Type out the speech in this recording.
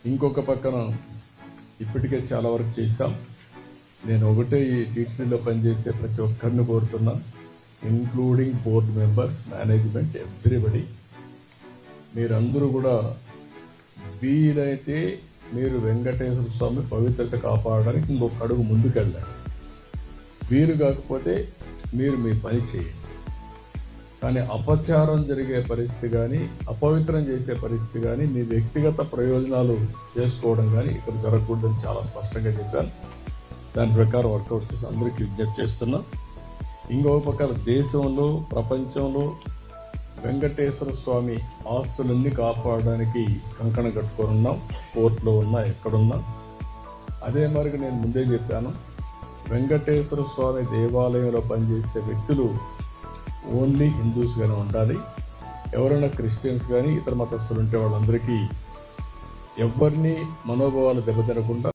ఇంకొక పక్కన ఇప్పటికే చాలా వరకు చేశాం. నేను ఒకటే ఈ టీటీడీలో పనిచేసే ప్రతి ఒక్కరిని కోరుతున్నా, including board members, management, everybody, మీరందరూ కూడా వీలైతే మీరు వెంకటేశ్వర స్వామి పవిత్రత కాపాడడానికి ఇంకొక అడుగు ముందుకెళ్ళండి. వీలు కాకపోతే మీరు మీ పని చేయండి. కానీ అపచారం జరిగే పరిస్థితి కానీ, అపవిత్రం చేసే పరిస్థితి కానీ, మీ వ్యక్తిగత ప్రయోజనాలు చేసుకోవడం కానీ ఇక్కడ జరగకూడదని చాలా స్పష్టంగా చెప్పాను. దాని ప్రకారం వర్కౌట్ చేసి అందరికీ విజ్ఞప్తి చేస్తున్నా. ఇంకొక పక్కన దేశంలో, ప్రపంచంలో వెంకటేశ్వర స్వామి ఆస్తులన్నీ కాపాడడానికి కంకణం కట్టుకొని ఉన్నాం. కోర్టులో ఉన్నా, ఎక్కడున్నా. అదే మరికి నేను ముందే చెప్పాను, వెంకటేశ్వర స్వామి దేవాలయంలో పనిచేసే వ్యక్తులు ఓన్లీ హిందూస్గానే ఉండాలి. ఎవరైనా క్రిస్టియన్స్ కానీ ఇతర మతస్థులు ఉంటే వాళ్ళందరికీ ఎవరిని మనోభావాలు దెబ్బతినకుండా